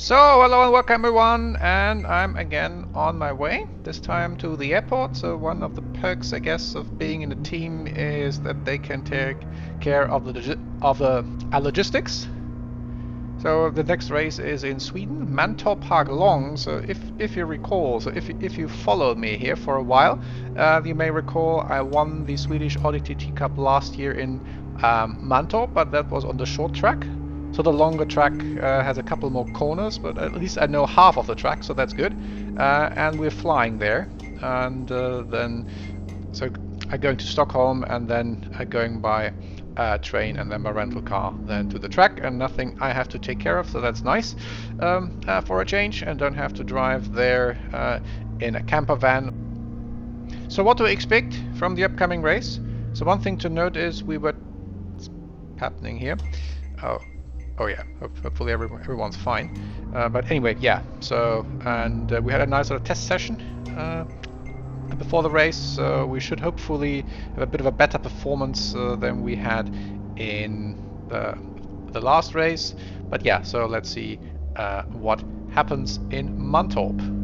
So, hello and welcome everyone, and I'm again on my way, this time to the airport. So one of the perks, I guess, of being in a team is that they can take care of the logistics. So the next race is in Sweden, Mantorp Park Long. So if you recall, so if you followed me here for a while, you may recall I won the Swedish ROG Cup last year in Mantorp, but that was on the short track. So the longer track has a couple more corners, but at least I know half of the track, so that's good. And we're flying there, and then so I'm going to Stockholm, and then I'm going by train and then my rental car then to the track, and nothing I have to take care of, so that's nice for a change, and don't have to drive there in a camper van. So what do we expect from the upcoming race? So one thing to note is what's happening here. Oh yeah, hopefully everyone's fine. But anyway, yeah, so, and we had a nice little test session before the race, so we should hopefully have a bit of a better performance than we had in the last race. But yeah, so let's see what happens in Mantorp.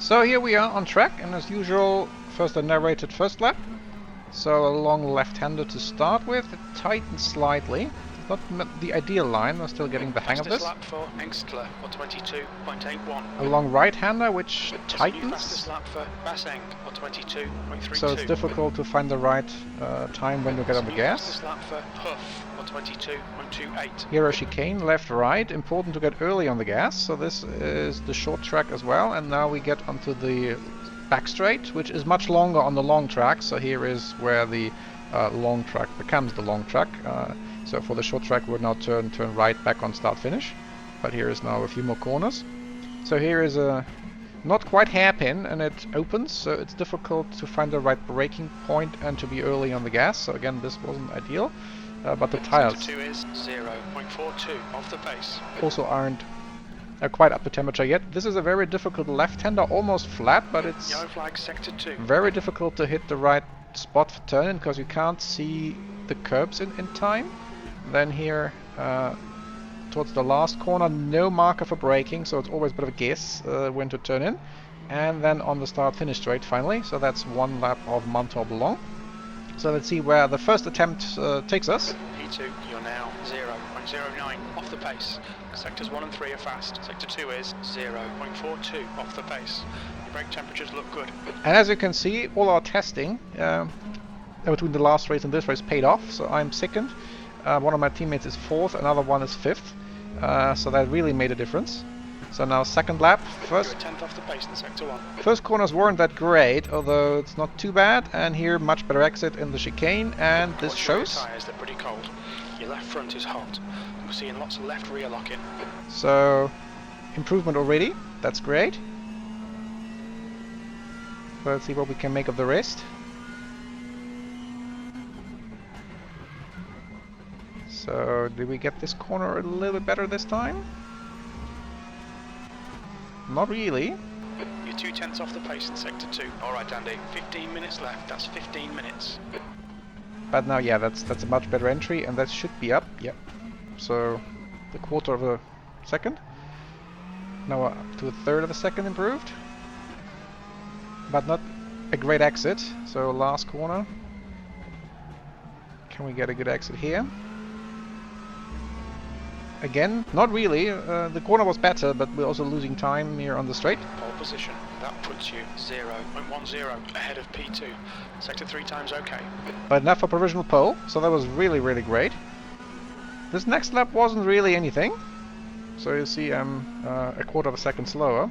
So here we are on track, and as usual, first a narrated first lap. So a long left-hander to start with. It tightens slightly. It's not the ideal line, we're still getting the hang of this. Lap for Engstler, or 22.81. A long right-hander which tightens. Fastest lap for Basseng, or 22.32. So it's difficult to find the right time when you get on the gas. Fastest lap for Huff, or 22.28. Here a chicane, left-right, important to get early on the gas. So this is the short track as well, and now we get onto the back straight, which is much longer on the long track. So here is where the long track becomes the long track. So for the short track we'll now turn right back on start finish, but here is now a few more corners. So here is a not quite hairpin, and it opens, so it's difficult to find the right braking point and to be early on the gas. So again, this wasn't ideal, but the tires Sector 2 is 0.42 off the pace. also aren't quite up to temperature yet. This is a very difficult left-hander, almost flat, but it's Yellow flag sector 2. very difficult to hit the right spot for turning because you can't see the curbs in time. Then here towards the last corner, no marker for braking, so it's always a bit of a guess when to turn in. And then on the start finish straight finally, so that's one lap of Mantorp long. So let's see where the first attempt takes us. P2, you're now 0.09 off the pace. Sectors 1 and 3 are fast. Sector 2 is 0.42 off the pace. Your brake temperatures look good. And as you can see, all our testing between the last race and this race paid off. So I'm second, one of my teammates is fourth, another one is fifth. So that really made a difference. So now second lap, You're a 10th off the pace in sector 1. first corners weren't that great, although it's not too bad. And here much better exit in the chicane, and this shows. Your tyres, they're pretty cold. Your left front is hot. We're seeing lots of left rear lock-in. So improvement already, that's great. So let's see what we can make of the rest. So did we get this corner a little bit better this time? Not really. You're 2/10 off the pace in sector 2. Alright Andy, 15 minutes left, that's 15 minutes. But now, yeah, that's a much better entry, and that should be up. Yep. So the quarter of a second. Now up to a third of a second improved. But not a great exit. So last corner. Can we get a good exit here? Again, not really. The corner was better, but we're also losing time here on the straight. Pole position, that puts you 0.10 ahead of P2. Sector 3 times okay. But enough for provisional pole, so that was really, really great. This next lap wasn't really anything. So you see I'm a quarter of a second slower.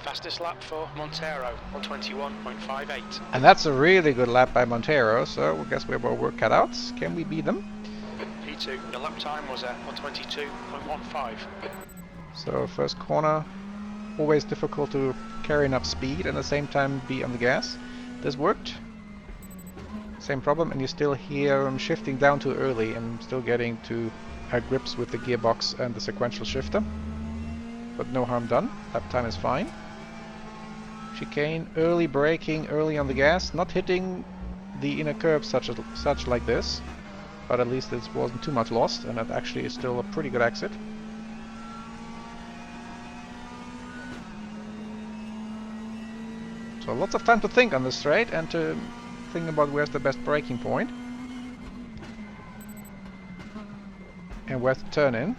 Fastest lap for Montero on 21.58. And that's a really good lap by Montero, so I guess we have our work cut out. Can we beat them? P2, your lap time was at 122.15. So first corner, always difficult to carry enough speed and at the same time be on the gas. This worked. same problem, and you still hear him shifting down too early and still getting to grips with the gearbox and the sequential shifter. But no harm done. Lap time is fine. Chicane, early braking, early on the gas, not hitting the inner curb such like this, but at least it wasn't too much lost, and that actually is still a pretty good exit. So lots of time to think on this straight and to think about where's the best braking point and where to turn in.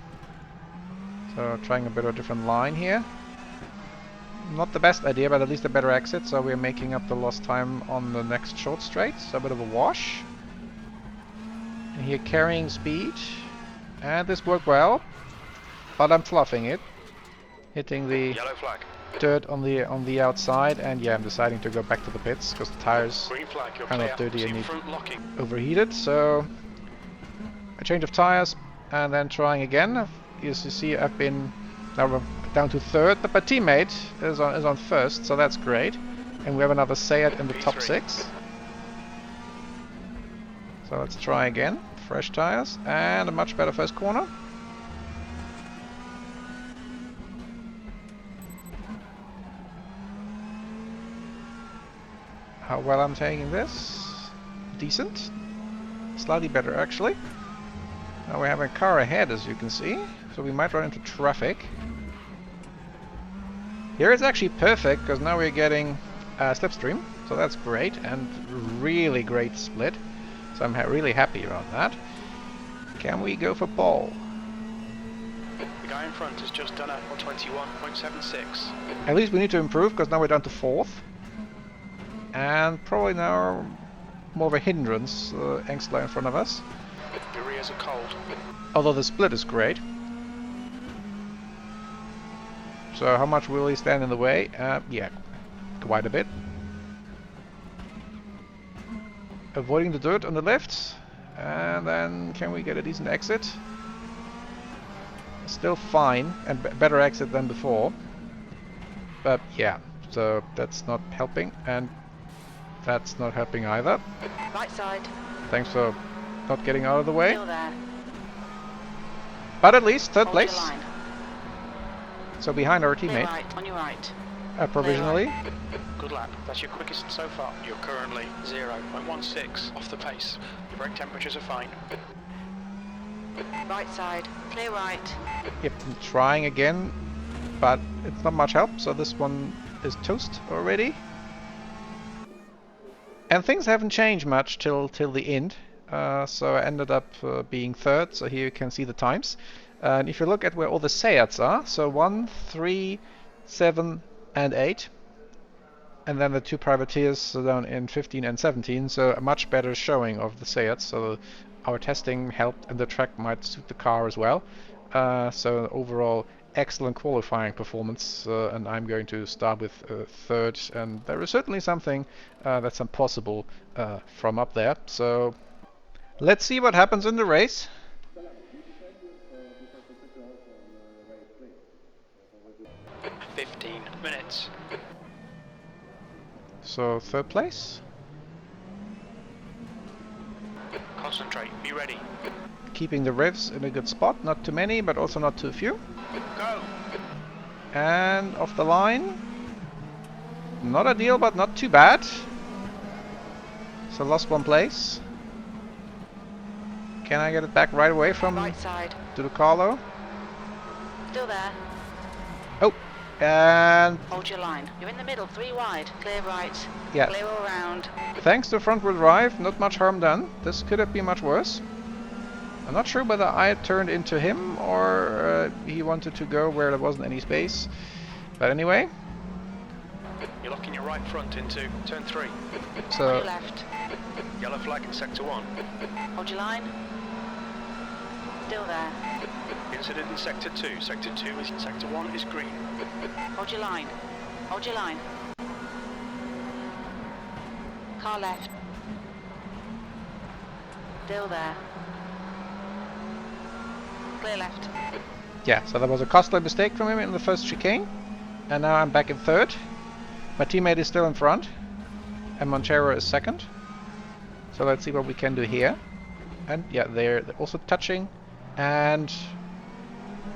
So trying a bit of a different line here. Not the best idea, but at least a better exit, so we're making up the lost time on the next short straight. So a bit of a wash. And here carrying speed. And this worked well, but I'm fluffing it. Hitting the Yellow flag. dirt on the outside, and yeah, I'm deciding to go back to the pits because the tires Green flag, you're are clear. not dirty and need Front locking. overheated. So a change of tires and then trying again. As you see, I've been now down to third, but my teammate is on first, so that's great. And we have another Seat in the top 6. So let's try again. Fresh tires and a much better first corner. How well I'm taking this? Decent. Slightly better actually. Now we have a car ahead, as you can see, so we might run into traffic. Here it's actually perfect, because now we're getting slipstream, so that's great, and really great split. So I'm really happy about that. Can we go for pole? The guy in front has just done a 21.76. At least we need to improve, because now we're down to 4th. And probably now more of a hindrance, Engstler in front of us. The rears are cold. Although the split is great. So how much will he stand in the way? Yeah, quite a bit. Avoiding the dirt on the left. And then can we get a decent exit? Still fine, and better exit than before. But yeah, so that's not helping, and that's not helping either. Right side. Thanks for not getting out of the way. Still there. But at least third Hold place. your line. So behind our Clear teammate, right, on your right. provisionally. Good lap. That's your quickest so far. You're currently 0.16 off the pace. Your brake temperatures are fine. Right side. Clear right. Yep, I'm trying again, but it's not much help, so this one is toast already. And things haven't changed much till the end, so I ended up being third, so here you can see the times. And if you look at where all the Seats are, so 1, 3, 7 and 8, and then the 2 privateers down in 15 and 17, so a much better showing of the Seats, so our testing helped, and the track might suit the car as well. So overall excellent qualifying performance, and I'm going to start with third, and there is certainly something that's impossible from up there. So let's see what happens in the race. Minutes. So third place. Concentrate. Be ready. Keeping the revs in a good spot, not too many, but also not too few. Go. And off the line. Not ideal, but not too bad. So lost 1 place. Can I get it back right away from Right side. Carlo? Still there. Oh, and Hold your line. You're in the middle. 3 wide. Clear right. yeah. Clear all round. Thanks to front wheel drive, not much harm done. This could have been much worse. I'm not sure whether I turned into him or he wanted to go where there wasn't any space. But anyway. You're locking your right front into turn 3. On your So left. Yellow flag in sector 1. Hold your line. Still there. Incident in sector 2. Sector 2 is sector 1 is green. Hold your line. Hold your line. Car left. Still there. Clear left. yeah, so there was a costly mistake from him in the first chicane. And now I'm back in third. My teammate is still in front. And Montero is second. So let's see what we can do here. And yeah, they're also touching. And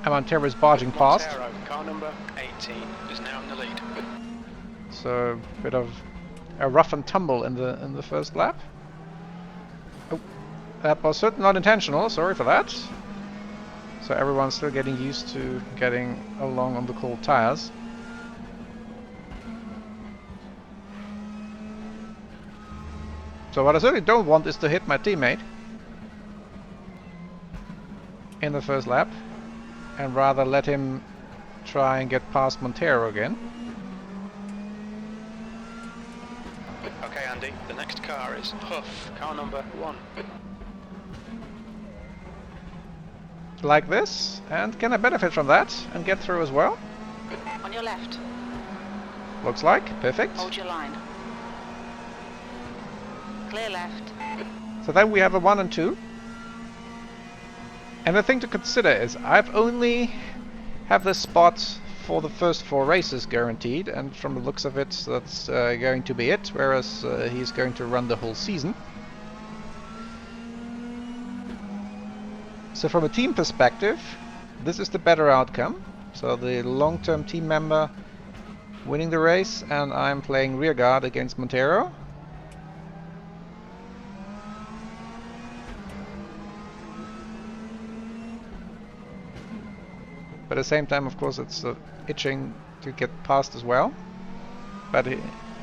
Mantorp is barging past. Montero, car number 18, is now in the lead. So a bit of a rough and tumble in the first lap. Oh, that was certainly not intentional. Sorry for that. So everyone's still getting used to getting along on the cold tires. So what I certainly don't want is to hit my teammate in the first lap, and rather let him try and get past Montero again. Okay, Andy, the next car is Huff, car number 1. Like this, and can I benefit from that and get through as well? On your left. Looks like, perfect. Hold your line. Clear left. So then we have a 1 and 2. And the thing to consider is I've only have this spot for the first 4 races guaranteed, and from the looks of it that's going to be it, whereas he's going to run the whole season. So from a team perspective, this is the better outcome. So the long-term team member winning the race, and I'm playing rearguard against Montero. But at the same time, of course, it's itching to get past as well. But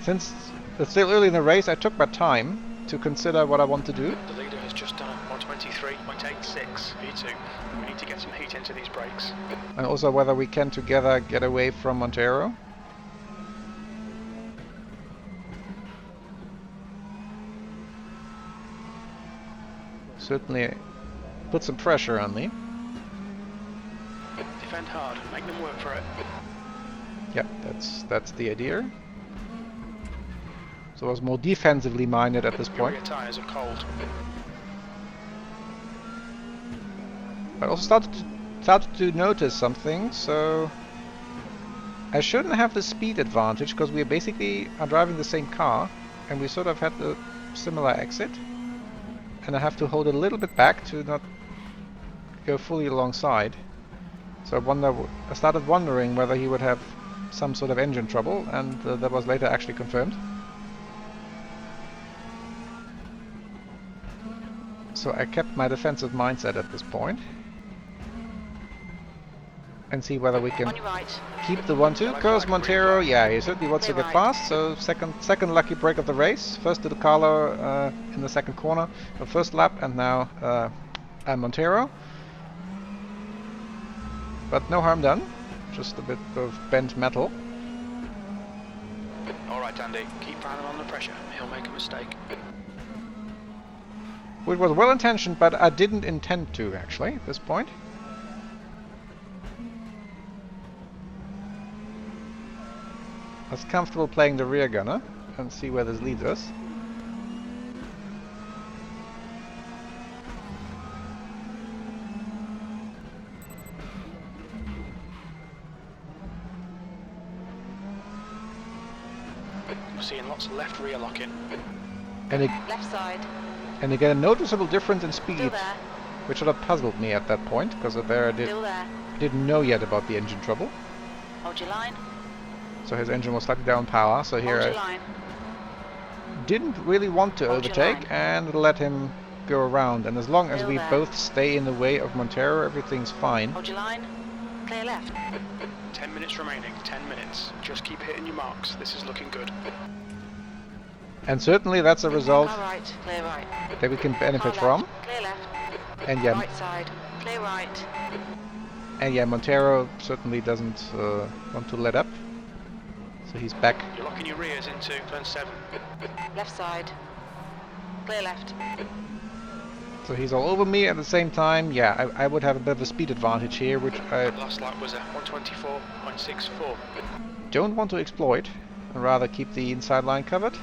since it's still early in the race, I took my time to consider what I want to do. The leader has just done a 123.86 V2. We need to get some heat into these brakes. And also whether we can together get away from Montero. Certainly put some pressure on me. Defend hard, make them work for it. Yep, that's the idea. So I was more defensively minded at this Your point. rear tyres are cold. I also started to notice something, so I shouldn't have the speed advantage because we basically are driving the same car and we sort of had a similar exit, and I have to hold a little bit back to not go fully alongside. So I started wondering whether he would have some sort of engine trouble, and that was later actually confirmed. So I kept my defensive mindset at this point. And see whether we can On your right. keep the 1-2, because Montero, yeah, he certainly wants to get past, so second lucky break of the race. First to the Carlo in the second corner, the first lap, and now Montero. But no harm done, just a bit of bent metal. Alright Andy, keep piling on the pressure, he'll make a mistake. Which was well intentioned, but I didn't intend to actually at this point. I was comfortable playing the rear gunner and see where this leads us. We're seeing lots of left rear locking. And, Left side. and again, a noticeable difference in speed, Still there. which sort of puzzled me at that point, because there I Still there. didn't know yet about the engine trouble. Hold your line. So his engine was slightly down power, so here Hold your I line. didn't really want to Hold your overtake line. and let him go around. And as long as Still we there. both stay in the way of Montero, everything's fine. Hold your line. Clear left. 10 minutes remaining, 10 minutes. Just keep hitting your marks, this is looking good. And certainly that's a result Car right. Clear right. that we can benefit Car from. left. Clear left. And yeah, Right side. Clear right. and yeah, Montero certainly doesn't want to let up. So he's back. You're locking your rears into turn 7. Left side. Clear left. So he's all over me at the same time. Yeah, I would have a bit of a speed advantage here, which I Last lap was a 124.64. don't want to exploit, and rather keep the inside line covered.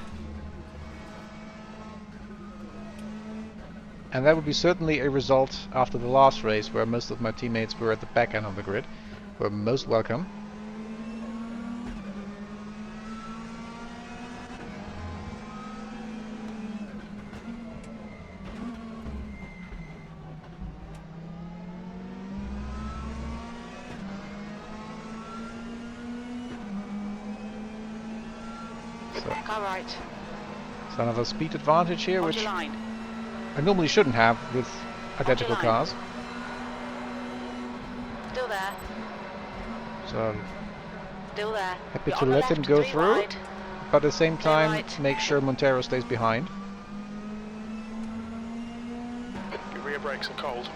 And that would be certainly a result after the last race, where most of my teammates were at the back end of the grid. Were most welcome. So, Car right. so another speed advantage here, Hold which your line. I normally shouldn't have with identical line. cars. Still there. So Still there. happy You're to on the let him left, go 3 through, wide. but at the same Clear time right. make sure Montero stays behind. Your rear brakes are cold.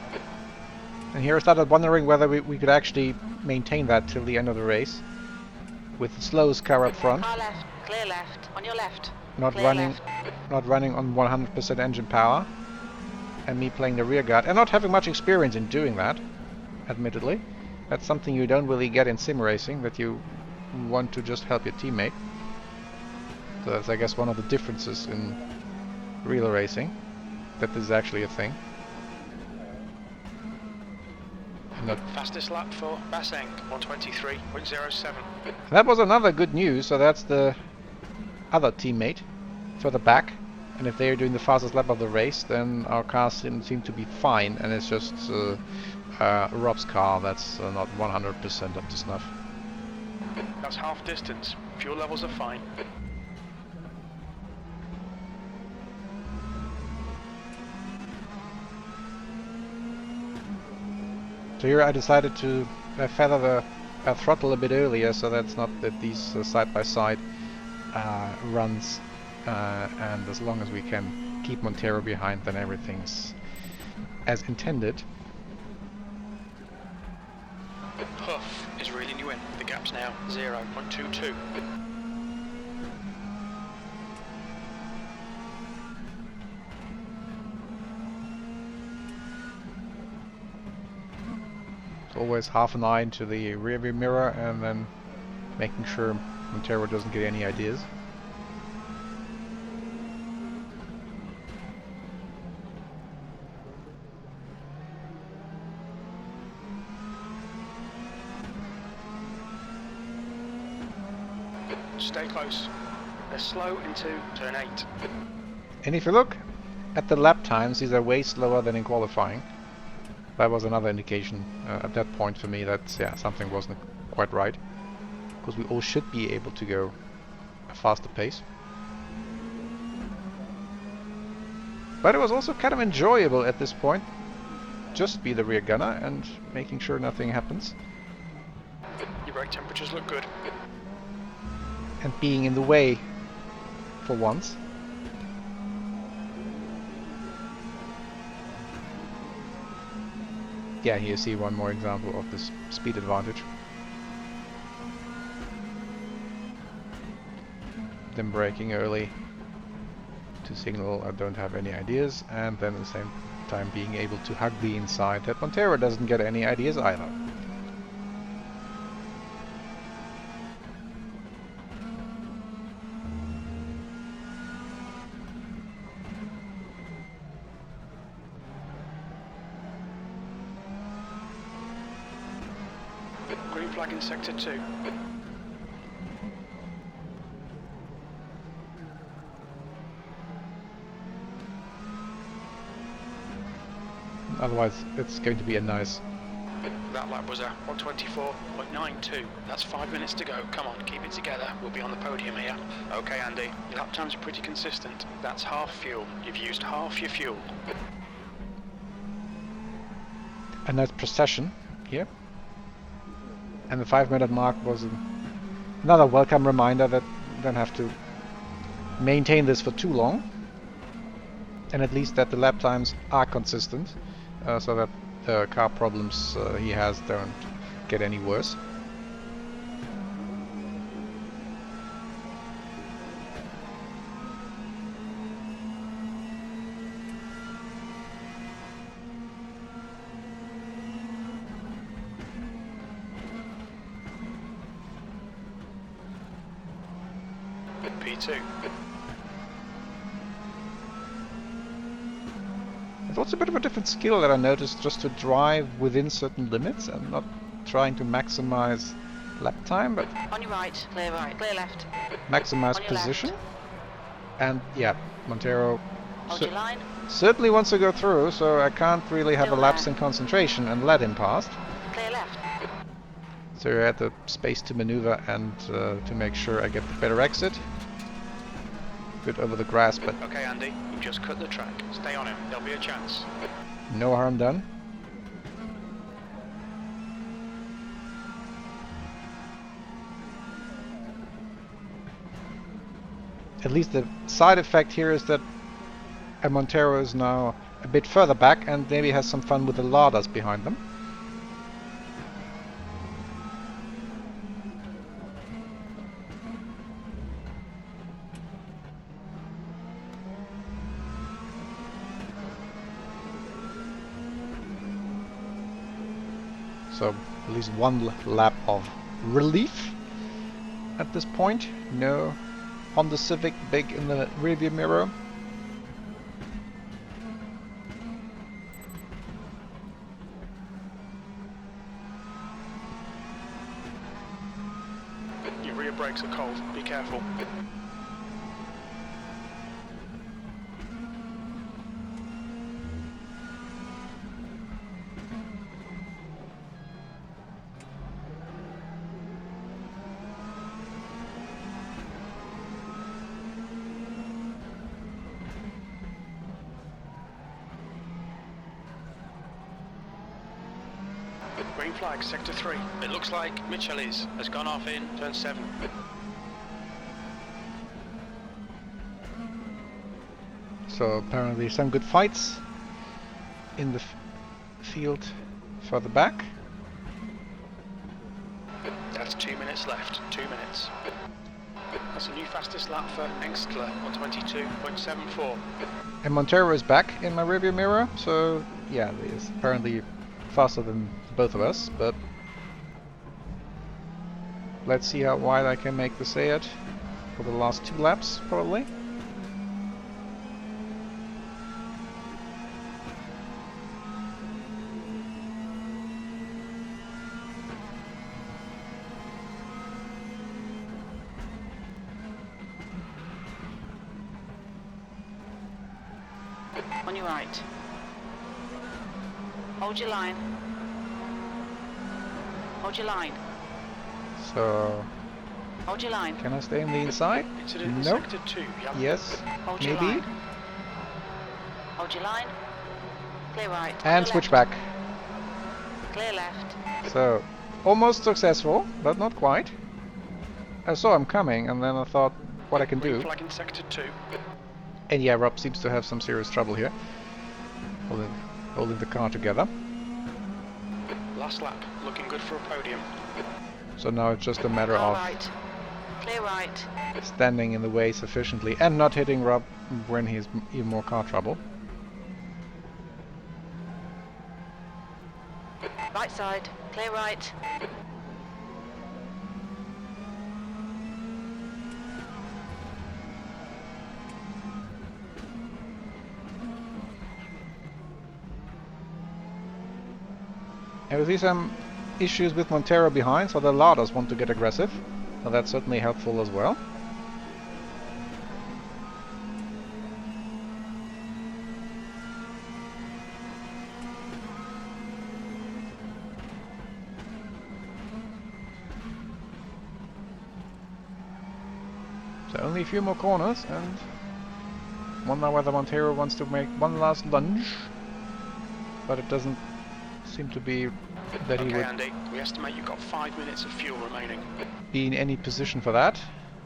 And here I started wondering whether we could actually maintain that till the end of the race with the slowest car up front, Car left. Clear left. On your left. not Clear running left. on 100% engine power, and me playing the rear guard and not having much experience in doing that, admittedly. That's something you don't really get in sim racing, that you want to just help your teammate. So that's, I guess, one of the differences in real racing, that this is actually a thing. Not Fastest lap for Baseng, 123.07. That was another good news, so that's the other teammate further back. And if they are doing the fastest lap of the race, then our cars seem to be fine, and it's just Rob's car that's not 100% up to snuff. That's half distance. Fuel levels are fine. So here I decided to feather the throttle a bit earlier, so that's not that these side-by-side runs, and as long as we can keep Montero behind, then everything's as intended. Huff is reeling you in. The gap's now 0.22. It's always half an eye into the rearview mirror and then making sure Montero doesn't get any ideas. Stay close. They're slow into turn 8. And if you look at the lap times, these are way slower than in qualifying. That was another indication at that point for me that something wasn't quite right, because we all should be able to go a faster pace. But it was also kind of enjoyable at this point, just be the rear gunner and making sure nothing happens. Your brake temperatures look good. And being in the way for once. Yeah, here you see one more example of this speed advantage. Them braking early to signal I don't have any ideas, and then at the same time being able to hug the inside that Montero doesn't get any ideas either. Green flag in sector 2. Otherwise it's going to be a nice... That lap was a 124.92. That's 5 minutes to go. Come on, keep it together. We'll be on the podium here. Okay, Andy. Your lap times are pretty consistent. That's half fuel. You've used half your fuel. a nice procession here. And the 5-minute mark was another welcome reminder that you don't have to maintain this for too long, and at least that the lap times are consistent, so that the car problems he has don't get any worse. P2. It's also a bit of a different skill that I noticed, just to drive within certain limits and not trying to maximize lap time, but On your right, clear left. maximize On your position. left. And yeah, Montero Hold your line. certainly wants to go through, so I can't really have a Still lapse there. in concentration and let him past. Clear left. So I had the space to maneuver and to make sure I get the better exit. bit over the grass, but Okay, Andy, you just cut the track. Stay on him. There'll be a chance. no harm done. At least the side effect here is that Montero is now a bit further back and maybe has some fun with the larders behind them. So at least one lap of relief at this point. No Honda Civic big in the rearview mirror. Your rear brakes are cold. Be careful. Green flag, sector 3. It looks like Michelis has gone off in turn 7. So apparently some good fights in the field further back. That's 2 minutes left. 2 minutes. That's a new fastest lap for Engstler on 22.74. And Montero is back in my rearview mirror, so yeah, he is apparently faster than both of us, but let's see how wide I can make the Seat for the last 2 laps, probably. On your right. Hold your line. Hold your line. So Hold your line. can I stay on the inside? Incident in Nope. sector 2. Yep. Yes, Hold your maybe. line. Hold your line. Clear right. On And your switch left. back. Clear left. So almost successful, but not quite. I saw him coming, and then I thought what I can Green do. flag in sector 2. And yeah, Rob seems to have some serious trouble here, holding the car together. Last lap, looking good for a podium. So now it's just a matter All of right. Clear right. standing in the way sufficiently and not hitting Rob when he's even more car trouble. Right side. Clear right. And we see some issues with Montero behind, so the larders want to get aggressive. So that's certainly helpful as well. So only a few more corners, and wonder whether Montero wants to make one last lunge, but it doesn't seem to be that he Okay, would Andy, we estimate you've got 5 minutes of fuel remaining. be in any position for that.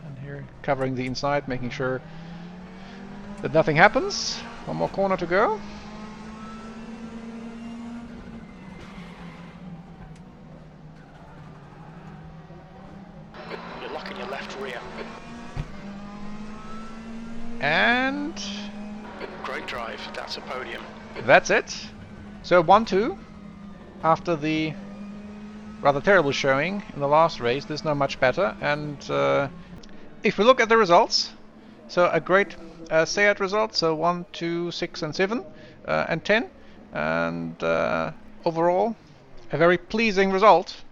And here, covering the inside, making sure that nothing happens. One more corner to go. You're locking your left rear. And Great drive, that's a podium. that's it. So 1-2 after the rather terrible showing in the last race. There's not much better. And if we look at the results, so a great Seat result. So 1, 2, 6, and 7, and 10, and overall a very pleasing result,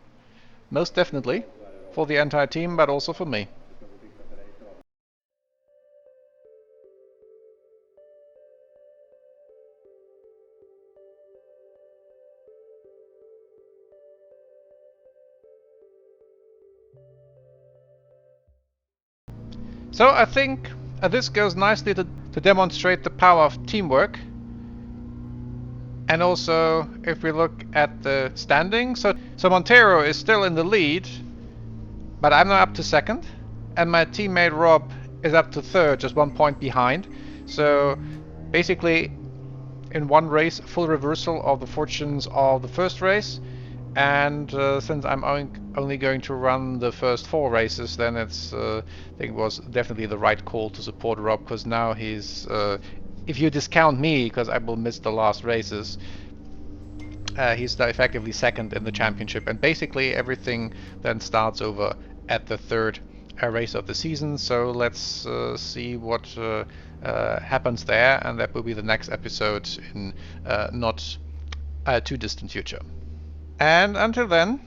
most definitely for the entire team, but also for me. So I think this goes nicely to demonstrate the power of teamwork. And also, if we look at the standing, so Montero is still in the lead, but I'm now up to second, and my teammate Rob is up to third, just 1 point behind. So basically, in one race, full reversal of the fortunes of the first race. And since I'm only going to run the first 4 races, then it's I think it was definitely the right call to support Rob, because now he's if you discount me, because I will miss the last races, he's now effectively second in the championship, and basically everything then starts over at the third race of the season. So let's see what happens there, and that will be the next episode in not too distant future. And until then,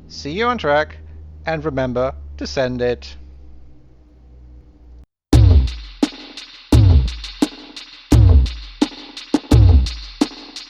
see you on track, and remember to send it.